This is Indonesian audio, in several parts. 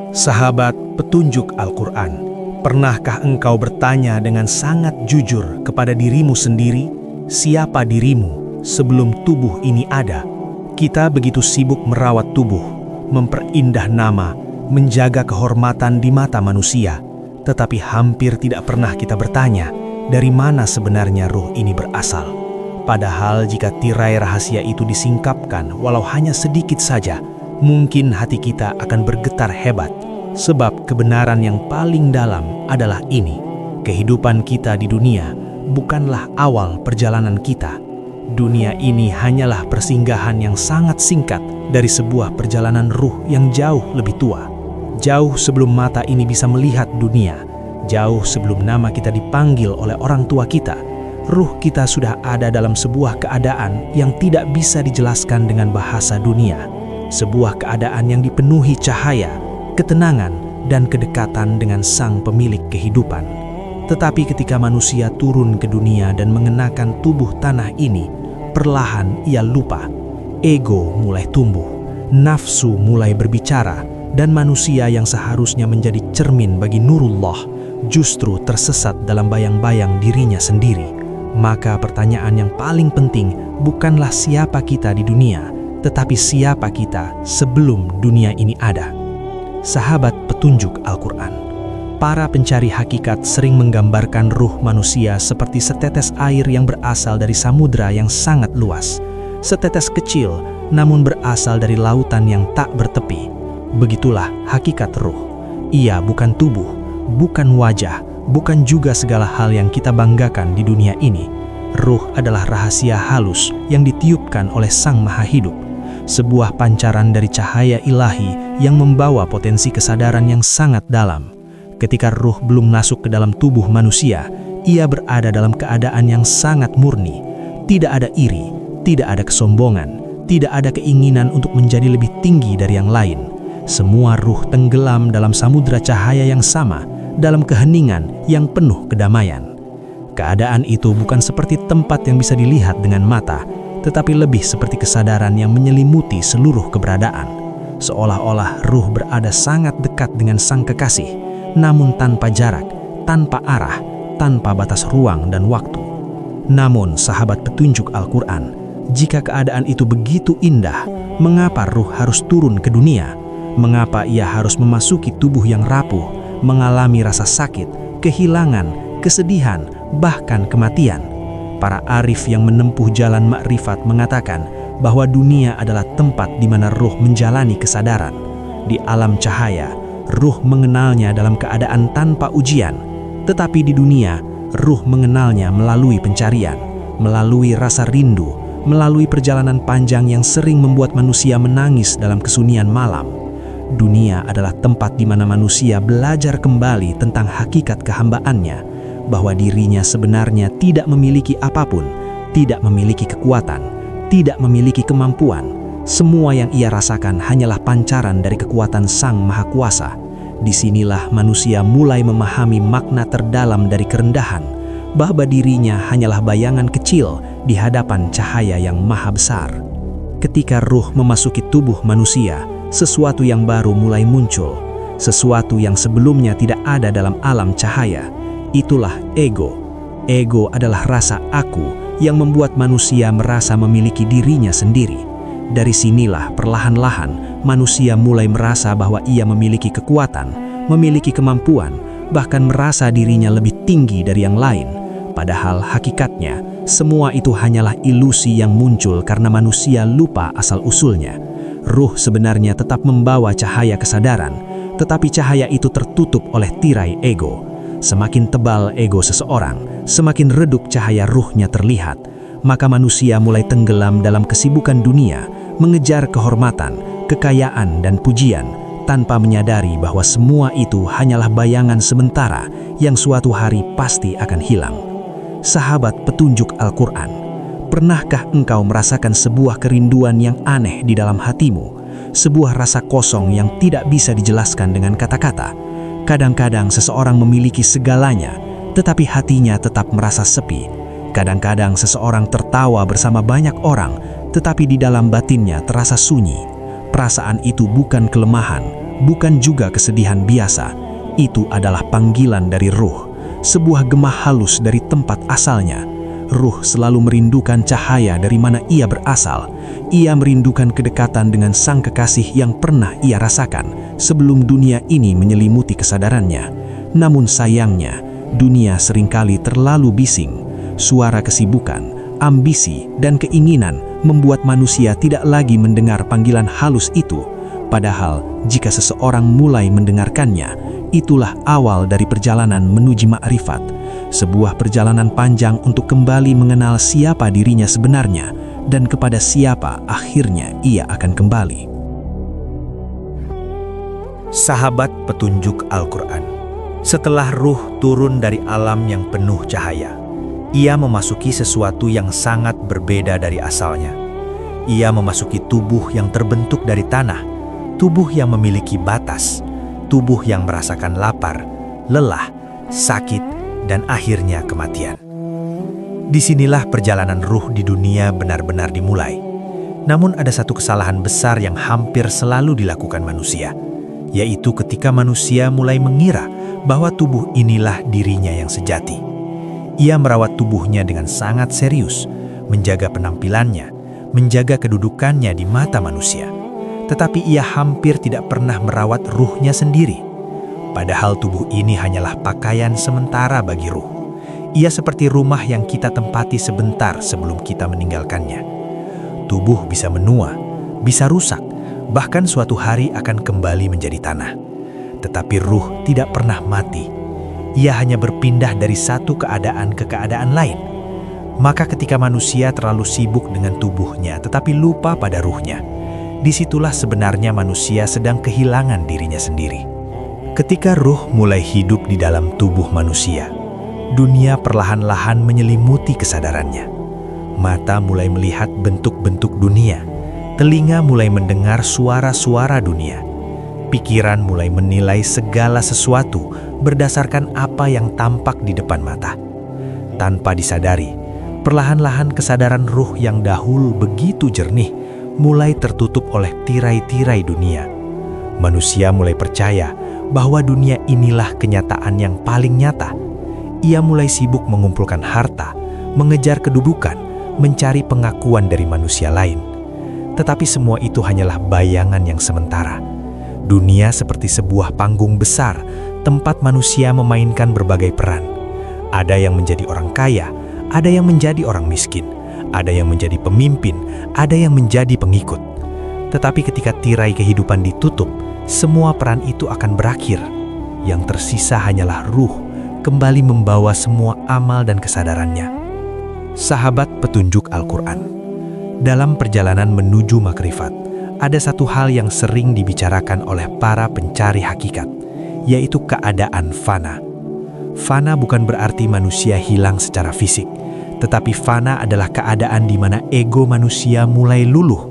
Sahabat petunjuk Al-Quran, pernahkah engkau bertanya dengan sangat jujur kepada dirimu sendiri, siapa dirimu sebelum tubuh ini ada? Kita begitu sibuk merawat tubuh, memperindah nama, menjaga kehormatan di mata manusia, tetapi hampir tidak pernah kita bertanya, dari mana sebenarnya ruh ini berasal? Padahal jika tirai rahasia itu disingkapkan walau hanya sedikit saja, mungkin hati kita akan bergetar hebat. Sebab kebenaran yang paling dalam adalah ini: kehidupan kita di dunia bukanlah awal perjalanan kita. Dunia ini hanyalah persinggahan yang sangat singkat dari sebuah perjalanan ruh yang jauh lebih tua. Jauh sebelum mata ini bisa melihat dunia, jauh sebelum nama kita dipanggil oleh orang tua kita, ruh kita sudah ada dalam sebuah keadaan yang tidak bisa dijelaskan dengan bahasa dunia. Sebuah keadaan yang dipenuhi cahaya, ketenangan, dan kedekatan dengan sang pemilik kehidupan. Tetapi ketika manusia turun ke dunia dan mengenakan tubuh tanah ini, perlahan ia lupa. Ego mulai tumbuh, nafsu mulai berbicara, dan manusia yang seharusnya menjadi cermin bagi nurullah justru tersesat dalam bayang-bayang dirinya sendiri. Maka pertanyaan yang paling penting bukanlah siapa kita di dunia, tetapi siapa kita sebelum dunia ini ada. Sahabat petunjuk Al-Quran, para pencari hakikat sering menggambarkan ruh manusia seperti setetes air yang berasal dari samudra yang sangat luas. Setetes kecil namun berasal dari lautan yang tak bertepi. Begitulah hakikat ruh. Ia bukan tubuh, bukan wajah, bukan juga segala hal yang kita banggakan di dunia ini. Ruh adalah rahasia halus yang ditiupkan oleh Sang Maha Hidup. Sebuah pancaran dari cahaya ilahi yang membawa potensi kesadaran yang sangat dalam. Ketika ruh belum masuk ke dalam tubuh manusia, ia berada dalam keadaan yang sangat murni. Tidak ada iri, tidak ada kesombongan, tidak ada keinginan untuk menjadi lebih tinggi dari yang lain. Semua ruh tenggelam dalam samudra cahaya yang sama, dalam keheningan yang penuh kedamaian. Keadaan itu bukan seperti tempat yang bisa dilihat dengan mata, tetapi lebih seperti kesadaran yang menyelimuti seluruh keberadaan. Seolah-olah ruh berada sangat dekat dengan sang kekasih, namun tanpa jarak, tanpa arah, tanpa batas ruang dan waktu. Namun, sahabat petunjuk Al-Quran, jika keadaan itu begitu indah, mengapa ruh harus turun ke dunia? Mengapa ia harus memasuki tubuh yang rapuh, mengalami rasa sakit, kehilangan, kesedihan, bahkan kematian? Para arif yang menempuh jalan makrifat mengatakan bahwa dunia adalah tempat di mana ruh menjalani kesadaran. Di alam cahaya, ruh mengenalnya dalam keadaan tanpa ujian. Tetapi di dunia, ruh mengenalnya melalui pencarian, melalui rasa rindu, melalui perjalanan panjang yang sering membuat manusia menangis dalam kesunyian malam. Dunia adalah tempat di mana manusia belajar kembali tentang hakikat kehambaannya, bahwa dirinya sebenarnya tidak memiliki apapun, tidak memiliki kekuatan, tidak memiliki kemampuan. Semua yang ia rasakan hanyalah pancaran dari kekuatan Sang Maha Kuasa. Disinilah manusia mulai memahami makna terdalam dari kerendahan, bahwa dirinya hanyalah bayangan kecil di hadapan cahaya yang maha besar. Ketika ruh memasuki tubuh manusia, sesuatu yang baru mulai muncul, sesuatu yang sebelumnya tidak ada dalam alam cahaya. Itulah ego. Ego adalah rasa aku yang membuat manusia merasa memiliki dirinya sendiri. Dari sinilah perlahan-lahan manusia mulai merasa bahwa ia memiliki kekuatan, memiliki kemampuan, bahkan merasa dirinya lebih tinggi dari yang lain. Padahal hakikatnya, semua itu hanyalah ilusi yang muncul karena manusia lupa asal-usulnya. Ruh sebenarnya tetap membawa cahaya kesadaran, tetapi cahaya itu tertutup oleh tirai ego. Semakin tebal ego seseorang, semakin redup cahaya ruhnya terlihat. Maka manusia mulai tenggelam dalam kesibukan dunia, mengejar kehormatan, kekayaan, dan pujian, tanpa menyadari bahwa semua itu hanyalah bayangan sementara yang suatu hari pasti akan hilang. Sahabat petunjuk Al-Quran, pernahkah engkau merasakan sebuah kerinduan yang aneh di dalam hatimu? Sebuah rasa kosong yang tidak bisa dijelaskan dengan kata-kata. Kadang-kadang seseorang memiliki segalanya, tetapi hatinya tetap merasa sepi. Kadang-kadang seseorang tertawa bersama banyak orang, tetapi di dalam batinnya terasa sunyi. Perasaan itu bukan kelemahan, bukan juga kesedihan biasa. Itu adalah panggilan dari ruh, sebuah gema halus dari tempat asalnya. Ruh selalu merindukan cahaya dari mana ia berasal. Ia merindukan kedekatan dengan sang kekasih yang pernah ia rasakan sebelum dunia ini menyelimuti kesadarannya. Namun sayangnya, dunia seringkali terlalu bising. Suara kesibukan, ambisi, dan keinginan membuat manusia tidak lagi mendengar panggilan halus itu. Padahal, jika seseorang mulai mendengarkannya, itulah awal dari perjalanan menuju ma'rifat, sebuah perjalanan panjang untuk kembali mengenal siapa dirinya sebenarnya dan kepada siapa akhirnya ia akan kembali. Sahabat petunjuk Al-Quran. Setelah ruh turun dari alam yang penuh cahaya, ia memasuki sesuatu yang sangat berbeda dari asalnya. Ia memasuki tubuh yang terbentuk dari tanah, tubuh yang memiliki batas, tubuh yang merasakan lapar, lelah, sakit, dan akhirnya kematian. Disinilah perjalanan ruh di dunia benar-benar dimulai. Namun ada satu kesalahan besar yang hampir selalu dilakukan manusia, yaitu ketika manusia mulai mengira bahwa tubuh inilah dirinya yang sejati. Ia merawat tubuhnya dengan sangat serius, menjaga penampilannya, menjaga kedudukannya di mata manusia. Tetapi ia hampir tidak pernah merawat ruhnya sendiri. Padahal tubuh ini hanyalah pakaian sementara bagi ruh. Ia seperti rumah yang kita tempati sebentar sebelum kita meninggalkannya. Tubuh bisa menua, bisa rusak, bahkan suatu hari akan kembali menjadi tanah. Tetapi ruh tidak pernah mati. Ia hanya berpindah dari satu keadaan ke keadaan lain. Maka ketika manusia terlalu sibuk dengan tubuhnya tetapi lupa pada ruhnya, disitulah sebenarnya manusia sedang kehilangan dirinya sendiri. Ketika ruh mulai hidup di dalam tubuh manusia, dunia perlahan-lahan menyelimuti kesadarannya. Mata mulai melihat bentuk-bentuk dunia, telinga mulai mendengar suara-suara dunia, pikiran mulai menilai segala sesuatu berdasarkan apa yang tampak di depan mata. Tanpa disadari, perlahan-lahan kesadaran ruh yang dahulu begitu jernih mulai tertutup oleh tirai-tirai dunia. Manusia mulai percaya bahwa dunia inilah kenyataan yang paling nyata. Ia mulai sibuk mengumpulkan harta, mengejar kedudukan, mencari pengakuan dari manusia lain. Tetapi semua itu hanyalah bayangan yang sementara. Dunia seperti sebuah panggung besar, tempat manusia memainkan berbagai peran. Ada yang menjadi orang kaya, ada yang menjadi orang miskin, ada yang menjadi pemimpin, ada yang menjadi pengikut. Tetapi ketika tirai kehidupan ditutup, semua peran itu akan berakhir. Yang tersisa hanyalah ruh, kembali membawa semua amal dan kesadarannya. Sahabat petunjuk Al-Quran. Dalam perjalanan menuju makrifat, ada satu hal yang sering dibicarakan oleh para pencari hakikat, yaitu keadaan fana. Fana bukan berarti manusia hilang secara fisik, tetapi fana adalah keadaan di mana ego manusia mulai luluh.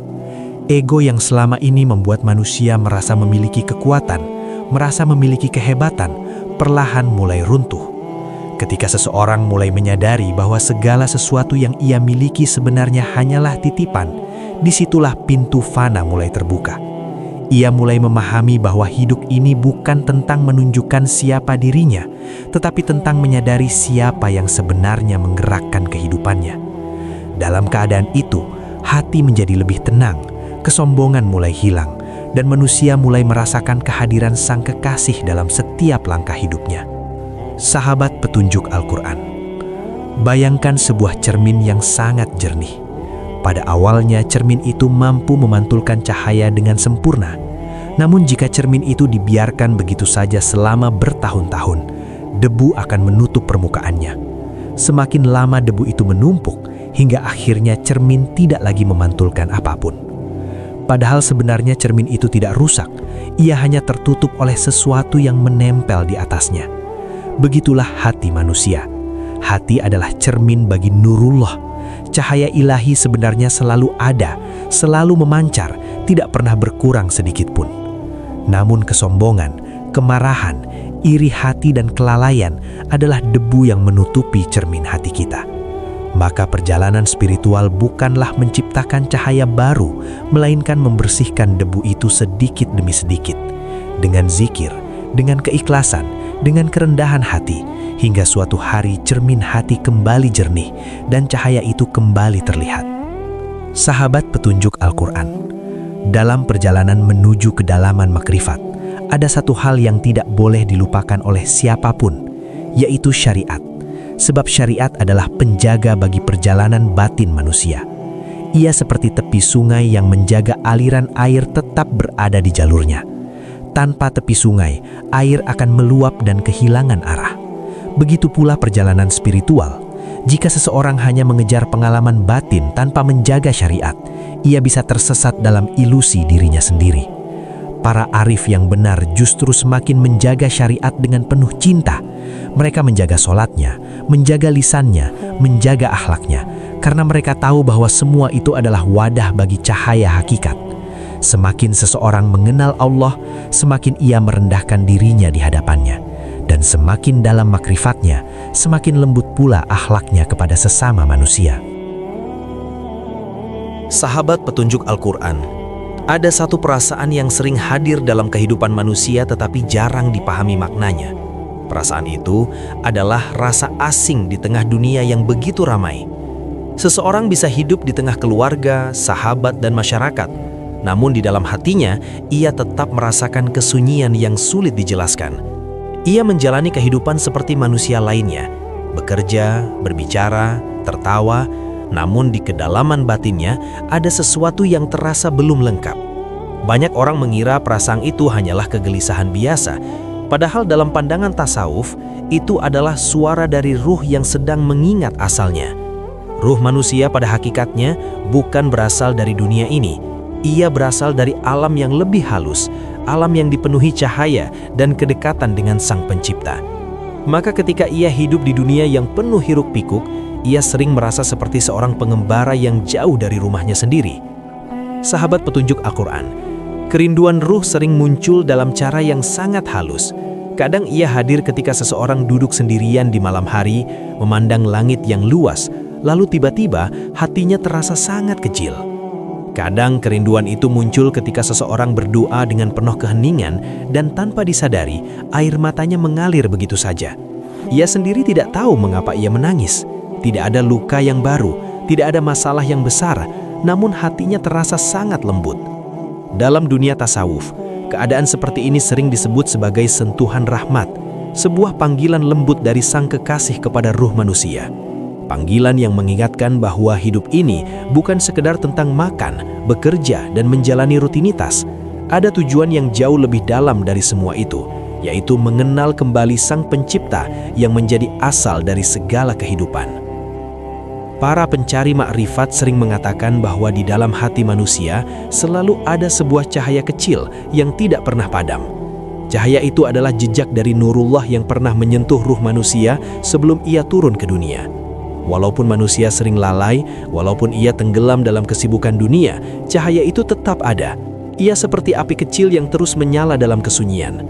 Ego yang selama ini membuat manusia merasa memiliki kekuatan, merasa memiliki kehebatan, perlahan mulai runtuh. Ketika seseorang mulai menyadari bahwa segala sesuatu yang ia miliki sebenarnya hanyalah titipan, disitulah pintu fana mulai terbuka. Ia mulai memahami bahwa hidup ini bukan tentang menunjukkan siapa dirinya, tetapi tentang menyadari siapa yang sebenarnya menggerakkan kehidupannya. Dalam keadaan itu, hati menjadi lebih tenang, kesombongan mulai hilang, dan manusia mulai merasakan kehadiran sang kekasih dalam setiap langkah hidupnya. Sahabat petunjuk Al-Quran. Bayangkan sebuah cermin yang sangat jernih. Pada awalnya cermin itu mampu memantulkan cahaya dengan sempurna. Namun jika cermin itu dibiarkan begitu saja selama bertahun-tahun, debu akan menutup permukaannya. Semakin lama debu itu menumpuk, hingga akhirnya cermin tidak lagi memantulkan apapun. Padahal sebenarnya cermin itu tidak rusak, ia hanya tertutup oleh sesuatu yang menempel di atasnya. Begitulah hati manusia. Hati adalah cermin bagi nurullah. Cahaya ilahi sebenarnya selalu ada, selalu memancar, tidak pernah berkurang sedikit pun. Namun kesombongan, kemarahan, iri hati dan kelalaian adalah debu yang menutupi cermin hati kita. Maka perjalanan spiritual bukanlah menciptakan cahaya baru, melainkan membersihkan debu itu sedikit demi sedikit. dengan zikir, dengan keikhlasan, dengan kerendahan hati, hingga suatu hari cermin hati kembali jernih dan cahaya itu kembali terlihat. Sahabat petunjuk Al-Quran, dalam perjalanan menuju kedalaman makrifat, ada satu hal yang tidak boleh dilupakan oleh siapapun, yaitu syariat. Sebab syariat adalah penjaga bagi perjalanan batin manusia. Ia seperti tepi sungai yang menjaga aliran air tetap berada di jalurnya. Tanpa tepi sungai, air akan meluap dan kehilangan arah. Begitu pula perjalanan spiritual. Jika seseorang hanya mengejar pengalaman batin tanpa menjaga syariat, ia bisa tersesat dalam ilusi dirinya sendiri. Para arif yang benar justru semakin menjaga syariat dengan penuh cinta. Mereka menjaga sholatnya, menjaga lisannya, menjaga akhlaknya, karena mereka tahu bahwa semua itu adalah wadah bagi cahaya hakikat. Semakin seseorang mengenal Allah, semakin ia merendahkan dirinya di hadapannya. Dan semakin dalam makrifatnya, semakin lembut pula akhlaknya kepada sesama manusia. Sahabat petunjuk Al-Quran, ada satu perasaan yang sering hadir dalam kehidupan manusia tetapi jarang dipahami maknanya. Perasaan itu adalah rasa asing di tengah dunia yang begitu ramai. Seseorang bisa hidup di tengah keluarga, sahabat, dan masyarakat. Namun di dalam hatinya, ia tetap merasakan kesunyian yang sulit dijelaskan. Ia menjalani kehidupan seperti manusia lainnya, bekerja, berbicara, tertawa, namun di kedalaman batinnya ada sesuatu yang terasa belum lengkap. Banyak orang mengira perasaan itu hanyalah kegelisahan biasa, padahal dalam pandangan tasawuf, itu adalah suara dari ruh yang sedang mengingat asalnya. Ruh manusia pada hakikatnya bukan berasal dari dunia ini. Ia berasal dari alam yang lebih halus, alam yang dipenuhi cahaya dan kedekatan dengan Sang Pencipta. Maka ketika ia hidup di dunia yang penuh hiruk-pikuk, ia sering merasa seperti seorang pengembara yang jauh dari rumahnya sendiri. Sahabat petunjuk Al-Quran, kerinduan ruh sering muncul dalam cara yang sangat halus. Kadang ia hadir ketika seseorang duduk sendirian di malam hari, memandang langit yang luas, lalu tiba-tiba hatinya terasa sangat kecil. Kadang kerinduan itu muncul ketika seseorang berdoa dengan penuh keheningan dan tanpa disadari, air matanya mengalir begitu saja. Ia sendiri tidak tahu mengapa ia menangis. Tidak ada luka yang baru, tidak ada masalah yang besar, namun hatinya terasa sangat lembut. Dalam dunia tasawuf, keadaan seperti ini sering disebut sebagai sentuhan rahmat, sebuah panggilan lembut dari Sang Kekasih kepada ruh manusia. Panggilan yang mengingatkan bahwa hidup ini bukan sekedar tentang makan, bekerja, dan menjalani rutinitas. Ada tujuan yang jauh lebih dalam dari semua itu, yaitu mengenal kembali Sang Pencipta yang menjadi asal dari segala kehidupan. Para pencari makrifat sering mengatakan bahwa di dalam hati manusia selalu ada sebuah cahaya kecil yang tidak pernah padam. Cahaya itu adalah jejak dari Nurullah yang pernah menyentuh ruh manusia sebelum ia turun ke dunia. Walaupun manusia sering lalai, walaupun ia tenggelam dalam kesibukan dunia, cahaya itu tetap ada. Ia seperti api kecil yang terus menyala dalam kesunyian.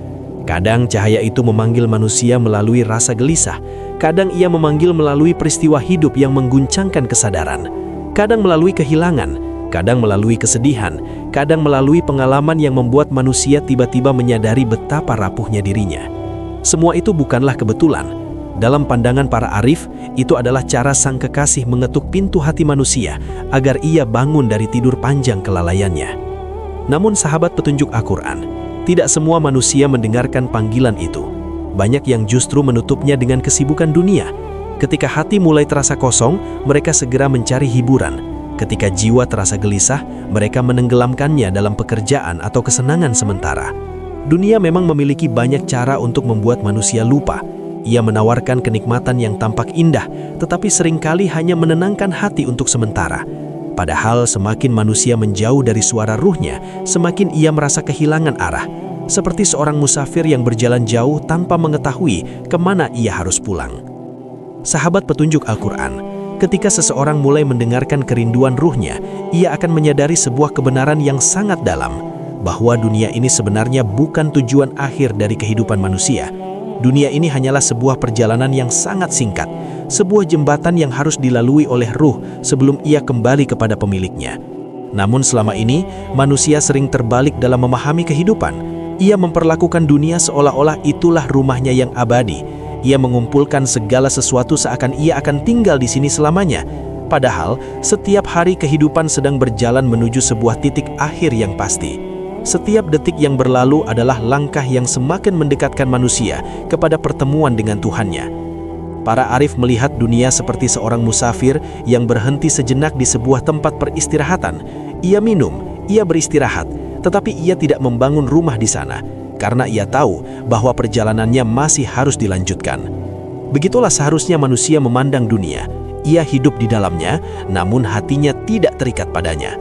Kadang cahaya itu memanggil manusia melalui rasa gelisah. Kadang ia memanggil melalui peristiwa hidup yang mengguncangkan kesadaran. Kadang melalui kehilangan, kadang melalui kesedihan, kadang melalui pengalaman yang membuat manusia tiba-tiba menyadari betapa rapuhnya dirinya. Semua itu bukanlah kebetulan. Dalam pandangan para arif, itu adalah cara Sang Kekasih mengetuk pintu hati manusia agar ia bangun dari tidur panjang kelalaiannya. Namun sahabat petunjuk Al-Quran, tidak semua manusia mendengarkan panggilan itu. Banyak yang justru menutupnya dengan kesibukan dunia. Ketika hati mulai terasa kosong, mereka segera mencari hiburan. Ketika jiwa terasa gelisah, mereka menenggelamkannya dalam pekerjaan atau kesenangan sementara. Dunia memang memiliki banyak cara untuk membuat manusia lupa. Ia menawarkan kenikmatan yang tampak indah, tetapi seringkali hanya menenangkan hati untuk sementara. Padahal semakin manusia menjauh dari suara ruhnya, semakin ia merasa kehilangan arah. Seperti seorang musafir yang berjalan jauh tanpa mengetahui kemana ia harus pulang. Sahabat petunjuk Al-Quran, ketika seseorang mulai mendengarkan kerinduan ruhnya, ia akan menyadari sebuah kebenaran yang sangat dalam, bahwa dunia ini sebenarnya bukan tujuan akhir dari kehidupan manusia. Dunia ini hanyalah sebuah perjalanan yang sangat singkat, sebuah jembatan yang harus dilalui oleh ruh sebelum ia kembali kepada pemiliknya. Namun selama ini, manusia sering terbalik dalam memahami kehidupan. Ia memperlakukan dunia seolah-olah itulah rumahnya yang abadi. Ia mengumpulkan segala sesuatu seakan ia akan tinggal di sini selamanya. Padahal, setiap hari kehidupan sedang berjalan menuju sebuah titik akhir yang pasti. Setiap detik yang berlalu adalah langkah yang semakin mendekatkan manusia kepada pertemuan dengan Tuhannya. Para arif melihat dunia seperti seorang musafir yang berhenti sejenak di sebuah tempat peristirahatan. Ia minum, ia beristirahat, tetapi ia tidak membangun rumah di sana, karena ia tahu bahwa perjalanannya masih harus dilanjutkan. Begitulah seharusnya manusia memandang dunia. Ia hidup di dalamnya, namun hatinya tidak terikat padanya.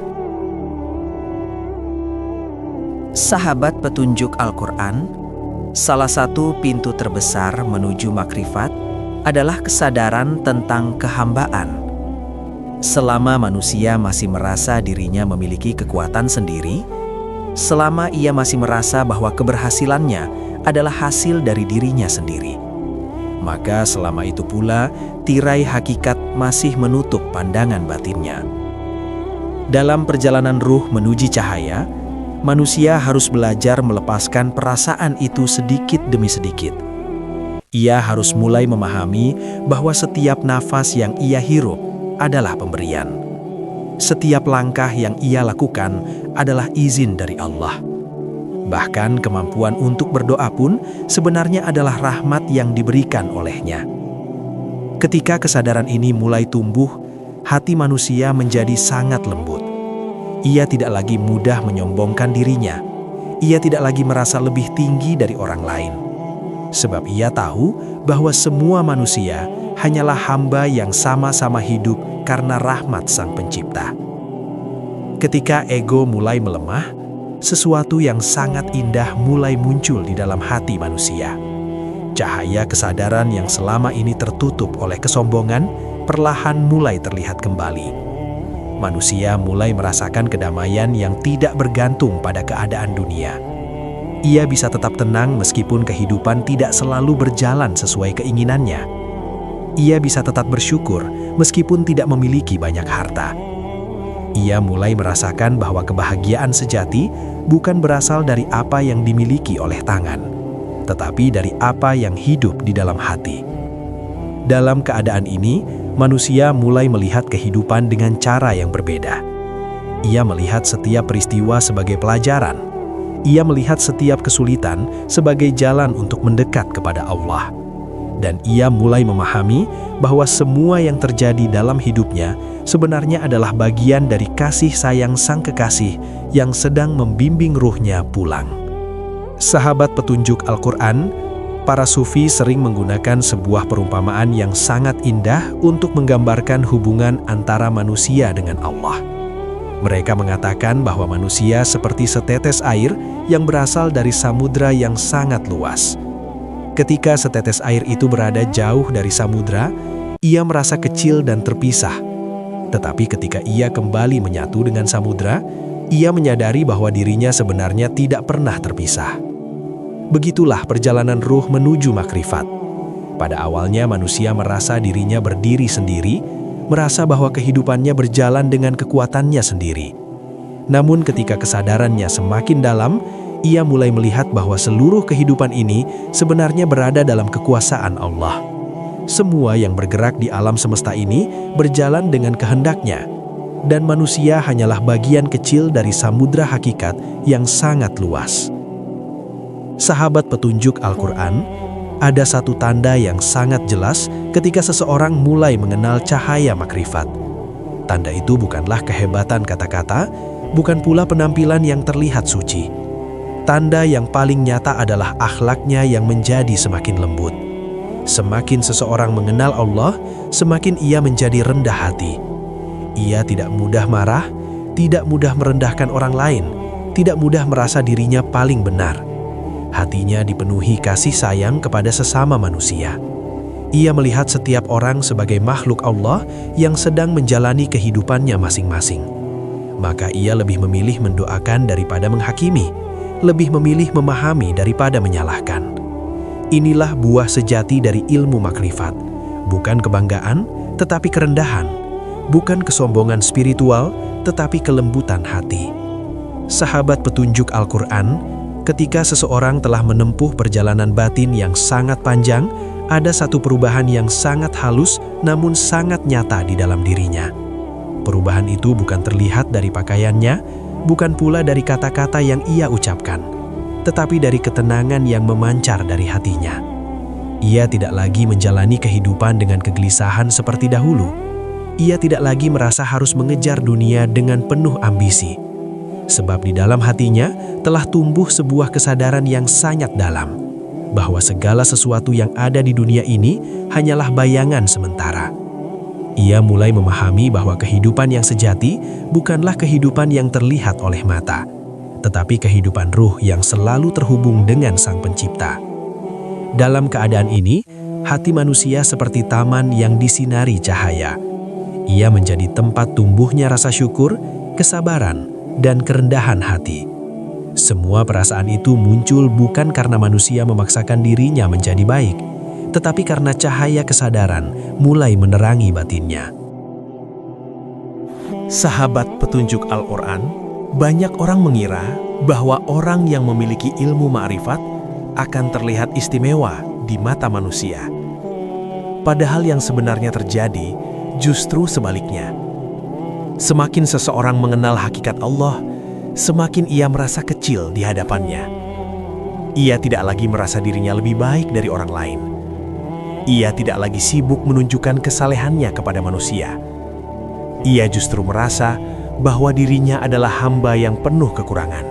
Sahabat petunjuk Al-Quran, salah satu pintu terbesar menuju makrifat adalah kesadaran tentang kehambaan. Selama manusia masih merasa dirinya memiliki kekuatan sendiri, selama ia masih merasa bahwa keberhasilannya adalah hasil dari dirinya sendiri, maka selama itu pula tirai hakikat masih menutup pandangan batinnya. Dalam perjalanan ruh menuju cahaya, manusia harus belajar melepaskan perasaan itu sedikit demi sedikit. Ia harus mulai memahami bahwa setiap nafas yang ia hirup adalah pemberian. Setiap langkah yang ia lakukan adalah izin dari Allah. Bahkan kemampuan untuk berdoa pun sebenarnya adalah rahmat yang diberikan olehnya. Ketika kesadaran ini mulai tumbuh, hati manusia menjadi sangat lembut. Ia tidak lagi mudah menyombongkan dirinya. Ia tidak lagi merasa lebih tinggi dari orang lain. Sebab ia tahu bahwa semua manusia hanyalah hamba yang sama-sama hidup karena rahmat Sang Pencipta. Ketika ego mulai melemah, sesuatu yang sangat indah mulai muncul di dalam hati manusia. Cahaya kesadaran yang selama ini tertutup oleh kesombongan perlahan mulai terlihat kembali. Manusia mulai merasakan kedamaian yang tidak bergantung pada keadaan dunia. Ia bisa tetap tenang meskipun kehidupan tidak selalu berjalan sesuai keinginannya. Ia bisa tetap bersyukur meskipun tidak memiliki banyak harta. Ia mulai merasakan bahwa kebahagiaan sejati bukan berasal dari apa yang dimiliki oleh tangan, tetapi dari apa yang hidup di dalam hati. Dalam keadaan ini, manusia mulai melihat kehidupan dengan cara yang berbeda. Ia melihat setiap peristiwa sebagai pelajaran. Ia melihat setiap kesulitan sebagai jalan untuk mendekat kepada Allah. Dan ia mulai memahami bahwa semua yang terjadi dalam hidupnya sebenarnya adalah bagian dari kasih sayang Sang Kekasih yang sedang membimbing ruhnya pulang. Sahabat petunjuk Al-Quran, para sufi sering menggunakan sebuah perumpamaan yang sangat indah untuk menggambarkan hubungan antara manusia dengan Allah. Mereka mengatakan bahwa manusia seperti setetes air yang berasal dari samudra yang sangat luas. Ketika setetes air itu berada jauh dari samudra, ia merasa kecil dan terpisah. Tetapi ketika ia kembali menyatu dengan samudra, ia menyadari bahwa dirinya sebenarnya tidak pernah terpisah. Begitulah perjalanan ruh menuju makrifat. Pada awalnya manusia merasa dirinya berdiri sendiri, merasa bahwa kehidupannya berjalan dengan kekuatannya sendiri. Namun ketika kesadarannya semakin dalam, ia mulai melihat bahwa seluruh kehidupan ini sebenarnya berada dalam kekuasaan Allah. Semua yang bergerak di alam semesta ini berjalan dengan kehendaknya, dan manusia hanyalah bagian kecil dari samudra hakikat yang sangat luas. Sahabat petunjuk Al-Quran, ada satu tanda yang sangat jelas ketika seseorang mulai mengenal cahaya makrifat. Tanda itu bukanlah kehebatan kata-kata, bukan pula penampilan yang terlihat suci. Tanda yang paling nyata adalah akhlaknya yang menjadi semakin lembut. Semakin seseorang mengenal Allah, semakin ia menjadi rendah hati. Ia tidak mudah marah, tidak mudah merendahkan orang lain, tidak mudah merasa dirinya paling benar. Hatinya dipenuhi kasih sayang kepada sesama manusia. Ia melihat setiap orang sebagai makhluk Allah yang sedang menjalani kehidupannya masing-masing. Maka ia lebih memilih mendoakan daripada menghakimi, lebih memilih memahami daripada menyalahkan. Inilah buah sejati dari ilmu makrifat, bukan kebanggaan, tetapi kerendahan, bukan kesombongan spiritual, tetapi kelembutan hati. Sahabat petunjuk Al-Quran, Ketika seseorang telah menempuh perjalanan batin yang sangat panjang, ada satu perubahan yang sangat halus namun sangat nyata di dalam dirinya. Perubahan itu bukan terlihat dari pakaiannya, bukan pula dari kata-kata yang ia ucapkan, tetapi dari ketenangan yang memancar dari hatinya. Ia tidak lagi menjalani kehidupan dengan kegelisahan seperti dahulu. Ia tidak lagi merasa harus mengejar dunia dengan penuh ambisi. Sebab di dalam hatinya telah tumbuh sebuah kesadaran yang sangat dalam, bahwa segala sesuatu yang ada di dunia ini hanyalah bayangan sementara. Ia mulai memahami bahwa kehidupan yang sejati bukanlah kehidupan yang terlihat oleh mata, tetapi kehidupan ruh yang selalu terhubung dengan Sang Pencipta. Dalam keadaan ini, hati manusia seperti taman yang disinari cahaya. Ia menjadi tempat tumbuhnya rasa syukur, kesabaran, dan kerendahan hati. Semua perasaan itu muncul bukan karena manusia memaksakan dirinya menjadi baik, tetapi karena cahaya kesadaran mulai menerangi batinnya. Sahabat petunjuk Al-Quran, banyak orang mengira bahwa orang yang memiliki ilmu ma'rifat akan terlihat istimewa di mata manusia. Padahal yang sebenarnya terjadi justru sebaliknya. Semakin seseorang mengenal hakikat Allah, semakin ia merasa kecil di hadapannya. Ia tidak lagi merasa dirinya lebih baik dari orang lain. Ia tidak lagi sibuk menunjukkan kesalehannya kepada manusia. Ia justru merasa bahwa dirinya adalah hamba yang penuh kekurangan.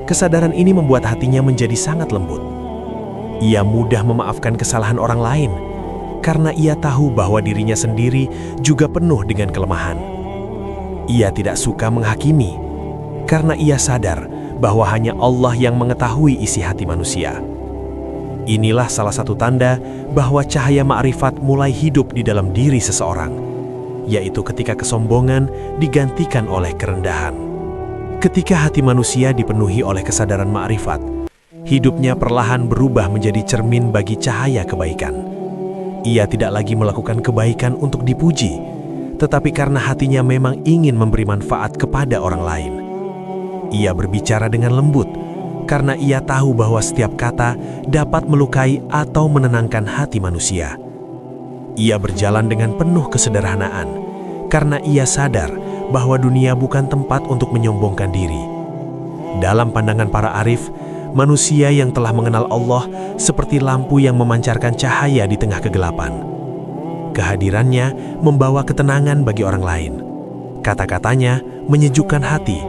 Kesadaran ini membuat hatinya menjadi sangat lembut. Ia mudah memaafkan kesalahan orang lain, karena ia tahu bahwa dirinya sendiri juga penuh dengan kelemahan. Ia tidak suka menghakimi, karena ia sadar bahwa hanya Allah yang mengetahui isi hati manusia. Inilah salah satu tanda bahwa cahaya ma'rifat mulai hidup di dalam diri seseorang, yaitu ketika kesombongan digantikan oleh kerendahan. Ketika hati manusia dipenuhi oleh kesadaran ma'rifat, hidupnya perlahan berubah menjadi cermin bagi cahaya kebaikan. Ia tidak lagi melakukan kebaikan untuk dipuji, tetapi karena hatinya memang ingin memberi manfaat kepada orang lain. Ia berbicara dengan lembut, karena ia tahu bahwa setiap kata dapat melukai atau menenangkan hati manusia. Ia berjalan dengan penuh kesederhanaan, karena ia sadar bahwa dunia bukan tempat untuk menyombongkan diri. Dalam pandangan para arif, manusia yang telah mengenal Allah seperti lampu yang memancarkan cahaya di tengah kegelapan. Kehadirannya membawa ketenangan bagi orang lain. Kata-katanya menyejukkan hati,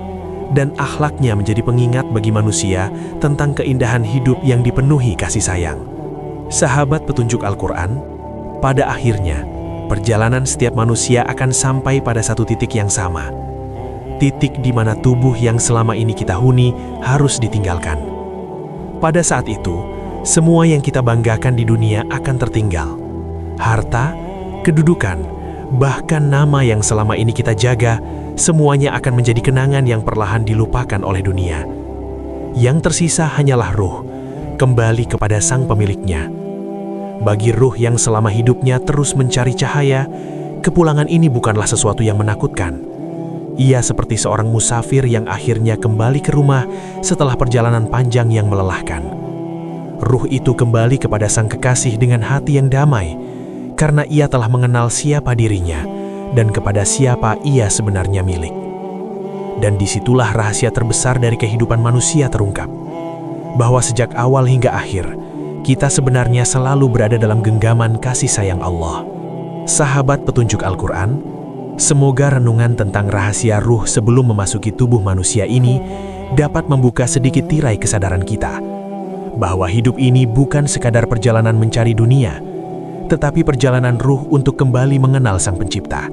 dan akhlaknya menjadi pengingat bagi manusia tentang keindahan hidup yang dipenuhi kasih sayang. Sahabat petunjuk Al-Quran, pada akhirnya, perjalanan setiap manusia akan sampai pada satu titik yang sama. Titik di mana tubuh yang selama ini kita huni harus ditinggalkan. Pada saat itu, semua yang kita banggakan di dunia akan tertinggal. Harta, kedudukan, bahkan nama yang selama ini kita jaga, semuanya akan menjadi kenangan yang perlahan dilupakan oleh dunia. Yang tersisa hanyalah ruh, kembali kepada sang pemiliknya. Bagi ruh yang selama hidupnya terus mencari cahaya, kepulangan ini bukanlah sesuatu yang menakutkan. Ia seperti seorang musafir yang akhirnya kembali ke rumah setelah perjalanan panjang yang melelahkan. Ruh itu kembali kepada sang kekasih dengan hati yang damai, karena ia telah mengenal siapa dirinya dan kepada siapa ia sebenarnya milik. Dan disitulah rahasia terbesar dari kehidupan manusia terungkap, bahwa sejak awal hingga akhir, kita sebenarnya selalu berada dalam genggaman kasih sayang Allah. Sahabat petunjuk Al-Quran, semoga renungan tentang rahasia ruh sebelum memasuki tubuh manusia ini dapat membuka sedikit tirai kesadaran kita, bahwa hidup ini bukan sekadar perjalanan mencari dunia, tetapi perjalanan ruh untuk kembali mengenal Sang Pencipta.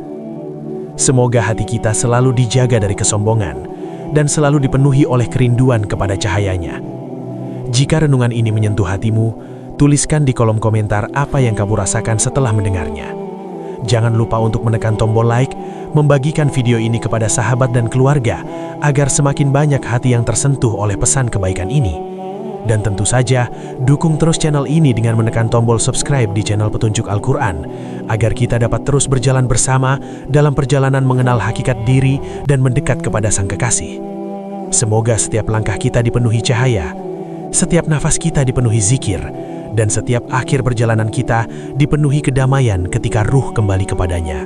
Semoga hati kita selalu dijaga dari kesombongan dan selalu dipenuhi oleh kerinduan kepada cahayanya. Jika renungan ini menyentuh hatimu, tuliskan di kolom komentar apa yang kamu rasakan setelah mendengarnya. Jangan lupa untuk menekan tombol like, membagikan video ini kepada sahabat dan keluarga, agar semakin banyak hati yang tersentuh oleh pesan kebaikan ini. Dan tentu saja, dukung terus channel ini dengan menekan tombol subscribe di channel Petunjuk Al-Quran, agar kita dapat terus berjalan bersama dalam perjalanan mengenal hakikat diri dan mendekat kepada Sang Kekasih. Semoga setiap langkah kita dipenuhi cahaya, setiap nafas kita dipenuhi zikir, dan setiap akhir perjalanan kita dipenuhi kedamaian ketika ruh kembali kepadanya.